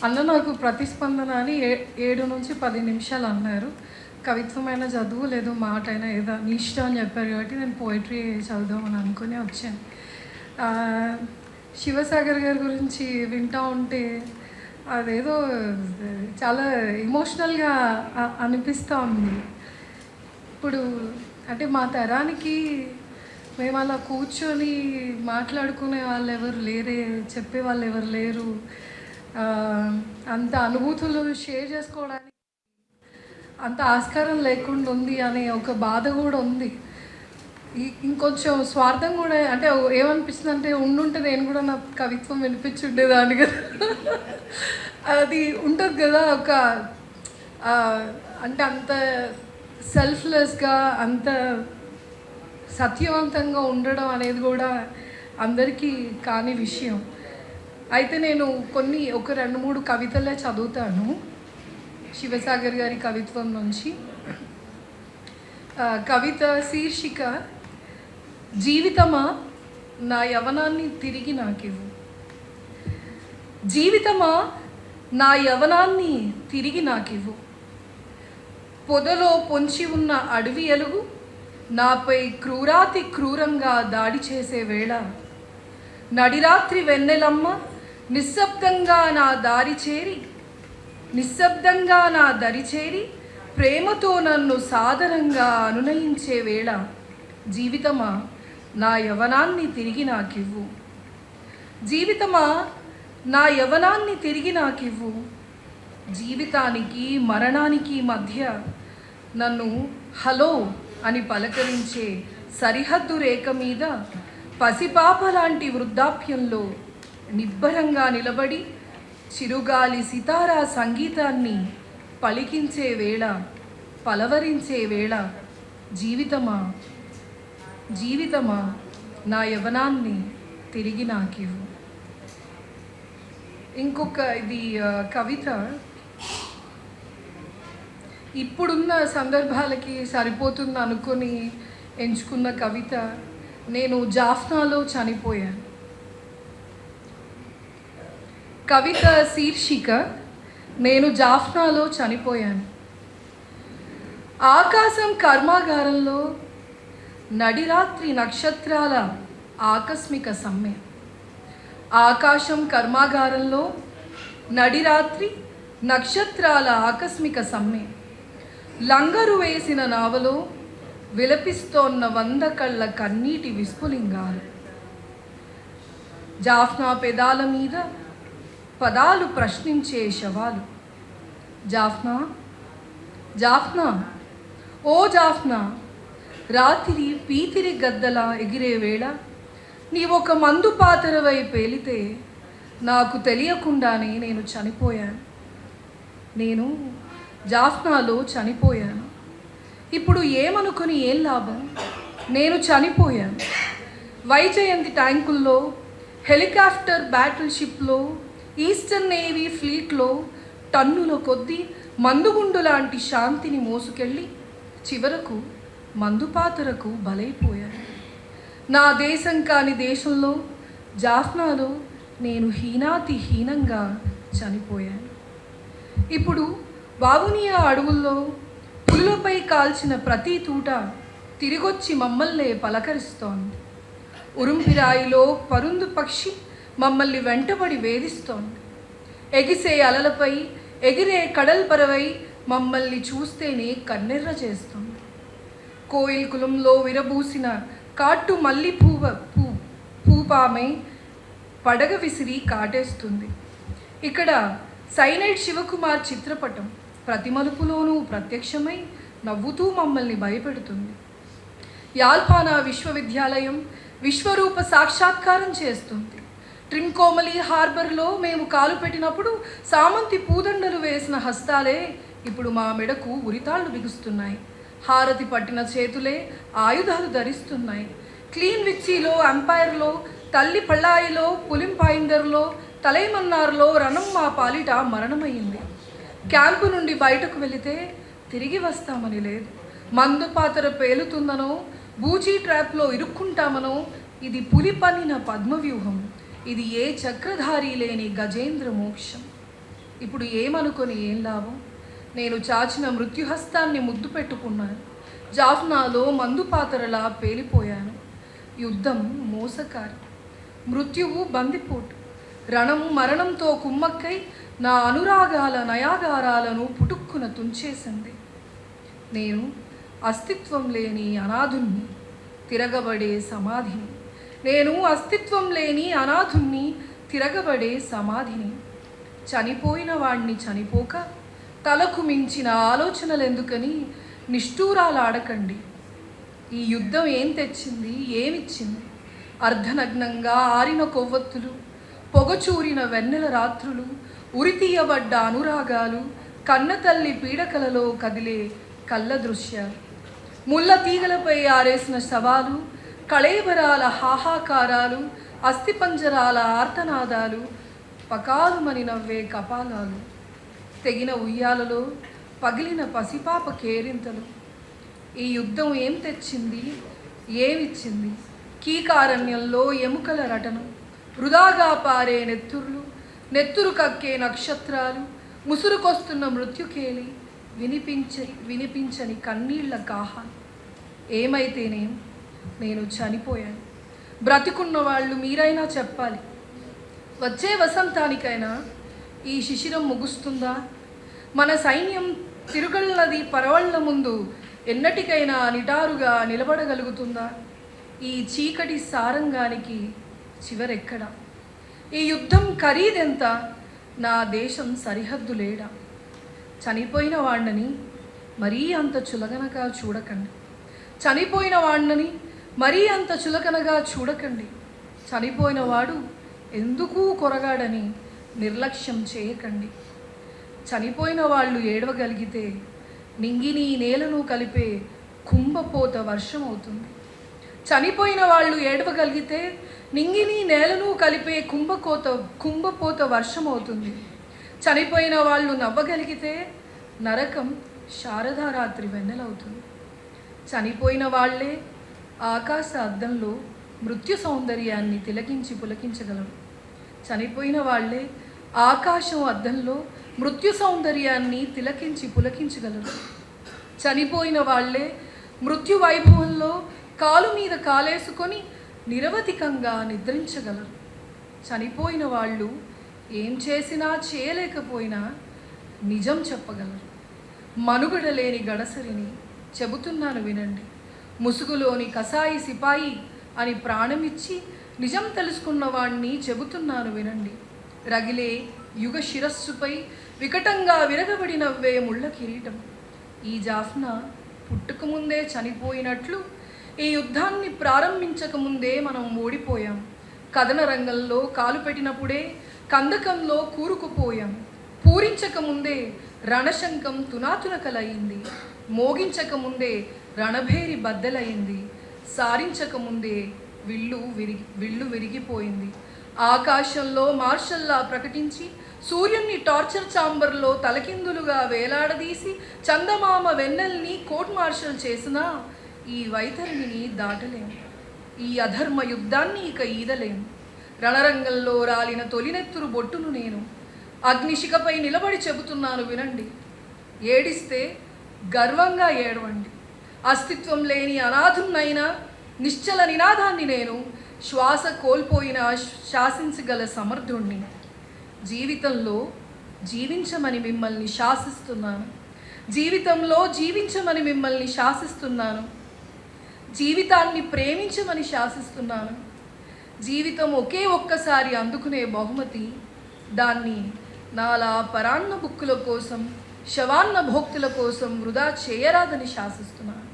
అన్న నాకు ప్రతిస్పందన అని 7 నుంచి 10 నిమిషాలు అన్నారు. కవిత్వమైన చదువు లేదు మాట అయినా ఏదో నీ ఇష్టం అని చెప్పారు కాబట్టి నేను పోయిటరీ చదువుదామని అనుకుని వచ్చాను. శివసాగర్ గారి గురించి వింటూ ఉంటే అదేదో చాలా ఎమోషనల్గా అనిపిస్తూ ఉంది. ఇప్పుడు అంటే మా తరానికి మేము అలా కూర్చొని మాట్లాడుకునే వాళ్ళు ఎవరు లేరే, చెప్పే వాళ్ళు ఎవరు లేరు, అంత అనుభూతులు షేర్ చేసుకోవడానికి అంత ఆస్కారం లేకుండా ఉంది అనే ఒక బాధ కూడా ఉంది. ఇంకొంచెం స్వార్థం కూడా అంటే ఏమనిపిస్తుంది అంటే ఉండుంటే నేను కూడా నా కవిత్వం వినిపించుండేదాన్ని కదా అది ఉంటుంది కదా ఒక అంటే అంత సెల్ఫ్లెస్గా అంత సత్యవంతంగా ఉండడం అనేది కూడా అందరికీ కాని విషయం. అయితే నేను ఒక 2-3 కవితలే చదువుతాను శివసాగర్ గారి కవిత్వం నుంచి. కవిత శీర్షిక జీవితమా నా యవనాన్ని తిరిగి నాకివ్వు. జీవితమా నా యవనాన్ని తిరిగి నాకివ్వు. పొదలో పొంచి ఉన్న అడవి ఎలుగు నాపై క్రూరాతి క్రూరంగా దాడి చేసే వేళ, నడిరాత్రి వెన్నెలమ్మ నిశ్శబ్దంగా నా దరి చేరి ప్రేమతో నన్ను సాదరంగా అనునయించే వేళ, జీవితమా నా యవనాన్ని తిరిగి నాకివ్వు. జీవితమా నా యవనాన్ని తిరిగి నాకివ్వు. జీవితానికి మరణానికి మధ్య నన్ను హలో అని పలకరించే సరిహద్దు రేఖ మీద పసిపాప లాంటి వృద్ధాప్యంలో నిబ్బరంగా నిలబడి చిరుగాలి సితారా సంగీతాన్ని పలికించే వేళ, పలవరించే వేళ, జీవితమా జీవితమా నా యవనాన్ని తిరిగి నాకివ్వు. ఇంకొక ఇది కవిత ఇప్పుడున్న సందర్భాలకి సరిపోతుంది అనుకొని ఎంచుకున్న కవిత. నేను జాఫ్నాలో చనిపోయాను. కవిత శీర్షిక నేను జాఫ్నాలో చనిపోయాను. ఆకాశం కర్మాగారంలో నడిరాత్రి నక్షత్రాల ఆకస్మిక సమ్మె. ఆకాశం కర్మాగారంలో నడిరాత్రి నక్షత్రాల ఆకస్మిక సమ్మె. లంగరు వేసిన నావలో విలపిస్తోన్న 100 కళ్ళ కన్నీటి విస్ఫులింగాలు. జాఫ్నా పెదాల మీద పదాలు ప్రశ్నించే శవాలు. జాఫ్నా జాఫ్నా ఓ జాఫ్నా, రాత్రి పీతిరి గద్దలా ఎగిరే వేళ నీవొక మందు పాతరవై పేలితే నాకు తెలియకుండానే నేను చనిపోయాను. నేను జాఫ్నాలో చనిపోయాను. ఇప్పుడు ఏమనుకుని ఏం లాభం? నేను చనిపోయాను. వైజయంతి ట్యాంకుల్లో, హెలికాప్టర్ బ్యాటిల్షిప్లో, ఈస్టర్న్ నేవీ ఫ్లీట్లో టన్నుల కొద్దీ మందుగుండు లాంటి శాంతిని మోసుకెళ్ళి చివరకు మందుపాతరకు బలైపోయాను. నా దేశం కాని దేశంలో జాఫ్నాలో నేను హీనంగా చనిపోయాను. ఇప్పుడు బాబునియా అడవుల్లో పులులపై కాల్చిన ప్రతి తూట తిరిగొచ్చి మమ్మల్నే పలకరిస్తోంది. ఉరుంపిరాయిలో పరుందు పక్షి మమ్మల్ని వెంటబడి వేధిస్తోంది. ఎగిసే అలలపై ఎగిరే కడల్పరవై మమ్మల్ని చూస్తేనే కన్నెర్ర చేస్తుంది. కోయిల్ కులంలో విరబూసిన కాట్టు మల్లి పూపామై పడగ విసిరి కాటేస్తుంది. ఇక్కడ సైనైడ్ శివకుమార్ చిత్రపటం ప్రతి మలుపులోనూ ప్రత్యక్షమై నవ్వుతూ మమ్మల్ని భయపెడుతుంది. యాల్పానా విశ్వవిద్యాలయం విశ్వరూప సాక్షాత్కారం చేస్తుంది. ట్రింకోమలి హార్బర్లో మేము కాలు పెట్టినప్పుడు సామంతి పూదండలు వేసిన హస్తాలే ఇప్పుడు మా మెడకు ఉరితాళ్లు బిగుస్తున్నాయి. హారతి పట్టిన చేతులే ఆయుధాలు ధరిస్తున్నాయి. క్లీన్ విచ్చిలో, అంపైర్లో, తల్లి పళ్ళాయిలో, పులింపాయిందర్లో, తలైమన్నార్లో రణం మా పాలిట మరణమయ్యింది. క్యాంపు నుండి బయటకు వెళితే తిరిగి వస్తామని లేదు. మందు పాతర పేలుతుందనో, బూచీ ట్రాప్లో ఇరుక్కుంటామనో ఇది పులి పన్నిన పద్మవ్యూహం. ఇది ఏ చక్రధారి లేని గజేంద్ర మోక్షం. ఇప్పుడు ఏమనుకొని ఏం లాభం? నేను చాచిన మృత్యుహస్తాన్ని ముద్దు పెట్టుకున్నాను. జాఫ్నాలో మందు పాతరలా పేలిపోయాను. యుద్ధం మోసకారి, మృత్యువు బందిపోటు, రణం మరణంతో కుమ్మక్కై నా అనురాగాల నయాగారాలను పుటుక్కున తుంచేసింది. నేను అస్తిత్వం లేని అనాథుణ్ణి, తిరగబడే సమాధిని. నేను అస్తిత్వం లేని అనాథుణ్ణి, తిరగబడే సమాధిని. చనిపోయిన వాణ్ణి చనిపోక తలకు మించిన ఆలోచనలెందుకని నిష్ఠూరాలాడకండి. ఈ యుద్ధం ఏం తెచ్చింది, ఏమిచ్చింది? అర్ధనగ్నంగా ఆరిన కొవ్వొత్తులు, పొగచూరిన వెన్నెల రాత్రులు, ఉరితీయబడ్డ అనురాగాలు, కన్నతల్లి పీడకలలో కదిలే కళ్ళ దృశ్యాలు, ముళ్ళ తీగలపై ఆరేసిన శవాలు, కళేబరాల హాహాకారాలు, అస్థిపంజరాల ఆర్తనాదాలు, పకాలుమని నవ్వే కపాలాలు, తెగిన ఉయ్యాలలో పగిలిన పసిపాప కేరింతలు. ఈ యుద్ధం ఏం తెచ్చింది, ఏమిచ్చింది? కీకారణ్యంలో ఎముకల రటను, వృధాగా పారే నెత్తుర్లు, నెత్తురు కక్కే నక్షత్రాలు, ముసురుకొస్తున్న మృత్యుకేలి, వినిపించని కన్నీళ్ల కాహాలు. ఏమైతేనేం, నేను చనిపోయాను. బ్రతికున్న వాళ్ళు మీరైనా చెప్పాలి. వచ్చే వసంతానికైనా ఈ శిశిరం ముగుస్తుందా? మన సైన్యం తిరుగళ్ళది పరవళ్ల ముందు ఎన్నటికైనా నిటారుగా నిలబడగలుగుతుందా? ఈ చీకటి సారంగానికి చివరెక్కడా? ఈ యుద్ధం ఖరీదెంత? నా దేశం సరిహద్దు లేడా? చనిపోయిన వాణ్ణని మరీ అంత చులకనగా చూడకండి. చనిపోయిన వాణ్ణని మరీ అంత చులకనగా చూడకండి. చనిపోయిన వాడు ఎందుకు కొరగాడని నిర్లక్ష్యం చేయకండి. చనిపోయిన వాళ్ళు ఏడవగలిగితే నింగిని నేలను కలిపే కుంభపోత వర్షం అవుతుంది. చనిపోయిన వాళ్ళు ఏడవగలిగితే నింగిని నేలను కలిపే కుంభపోత వర్షం అవుతుంది. చనిపోయిన వాళ్ళు నవ్వగలిగితే నరకం శారదారాత్రి వెన్నెలవుతుంది. చనిపోయిన వాళ్ళే ఆకాశ అద్దంలో మృత్యు సౌందర్యాన్ని తిలకించి పులకించగలరు. చనిపోయిన వాళ్ళే ఆకాశం అద్దంలో మృత్యు సౌందర్యాన్ని తిలకించి పులకించగలరు. చనిపోయిన వాళ్ళే మృత్యు వైభవంలో కాలు మీద కాలేసుకొని నిరవధికంగా నిద్రించగలరు. చనిపోయిన వాళ్ళు ఏం చేసినా చేయలేకపోయినా నిజం చెప్పగలరు. మనుగడ లేని గడసరిని చెబుతున్నాను వినండి. ముసుగులోని కసాయి సిపాయి అని ప్రాణమిచ్చి నిజం తెలుసుకున్న వాణ్ణి చెబుతున్నాను వినండి. రగిలే యుగ శిరస్సుపై వికటంగా విరగబడి నవ్వే ముళ్ళ కిరీటం. ఈ జాఫ్నా పుట్టుకముందే చనిపోయినట్లు ఈ యుద్ధాన్ని ప్రారంభించకముందే మనం ఓడిపోయాం. కథన రంగంలో కాలు పెట్టినప్పుడే కందకంలో కూరుకుపోయాం. పూరించకముందే రణశంఖం తునాతునకలయింది. మోగించకముందే రణభేరి బద్దలయింది. సారించకముందే విల్లు విరిగిపోయింది. ఆకాశంలో మార్షల్లా ప్రకటించి సూర్యున్ని టార్చర్ ఛాంబర్లో తలకిందులుగా వేలాడదీసి చందమామ వెన్నెల్ని కోర్ట్ మార్షల్ చేసినా ఈ వైతరిణిని దాటలేం. ఈ అధర్మ యుద్ధాన్ని ఇక ఈదలేం. రణరంగంలో రాలిన తొలినెత్తురు బొట్టును నేను అగ్నిశిఖపై నిలబడి చెబుతున్నాను వినండి. ఏడిస్తే గర్వంగా ఏడవండి. అస్తిత్వం లేని అనాథున్నైనా నిశ్చల నినాదాన్ని నేను, శ్వాస కోల్పోయిన శాసించగల సమర్థుణ్ణి. జీవితంలో జీవించమని మిమ్మల్ని శాసిస్తున్నాను. జీవితంలో జీవించమని మిమ్మల్ని శాసిస్తున్నాను. జీవితాన్ని ప్రేమించమని శాసిస్తున్నాను. జీవితం ఒకే ఒక్కసారి అందుకునే బహుమతి. దాన్ని నాలా పరాన్న బుక్కుల కోసం, శవాన్న భోక్తుల కోసం వృధా చేయరాదని శాసిస్తున్నాను.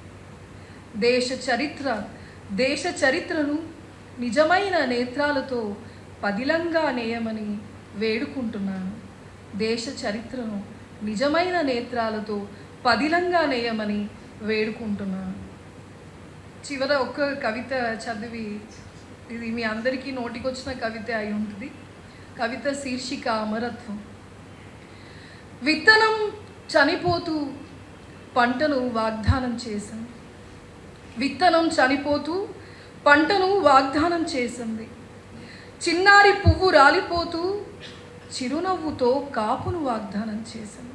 దేశ చరిత్రను నిజమైన నేత్రాలతో పదిలంగా నేయమని వేడుకుంటున్నాను. దేశ చరిత్రను నిజమైన నేత్రాలతో పదిలంగా నేయమని వేడుకుంటున్నాను. చివర ఒక్క కవిత చదివి, ఇది మీ అందరికీ నోటికొచ్చిన కవిత అయి ఉంటుంది. కవిత శీర్షిక అమరత్వం. విత్తనం చనిపోతూ పంటను వాగ్దానం చేసింది. విత్తనం చనిపోతూ పంటను వాగ్దానం చేసింది. చిన్నారి పువ్వు రాలిపోతూ చిరునవ్వుతో కాపును వాగ్దానం చేసింది.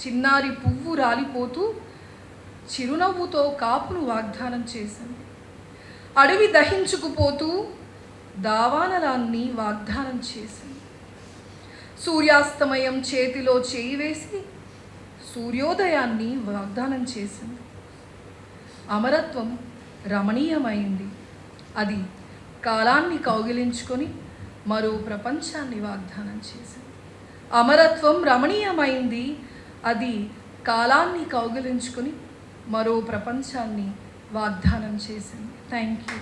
చిన్నారి పువ్వు రాలిపోతూ చిరునవ్వుతో కాపును వాగ్దానం చేసింది. అడవి దహించుకుపోతూ దావానలాన్ని వాగ్దానం చేసింది. సూర్యాస్తమయం చేతిలో చేయి వేసి సూర్యోదయాన్ని వాగ్దానం చేసింది. అమరత్వం రమణీయమైంది. అది కాలాన్ని కౌగిలించుకొని మరో ప్రపంచాన్ని వాగ్దానం చేసింది. అమరత్వం రమణీయమైంది. అది కాలాన్ని కౌగిలించుకొని మరో ప్రపంచాన్ని వాగ్దానం చేసింది. Thank you.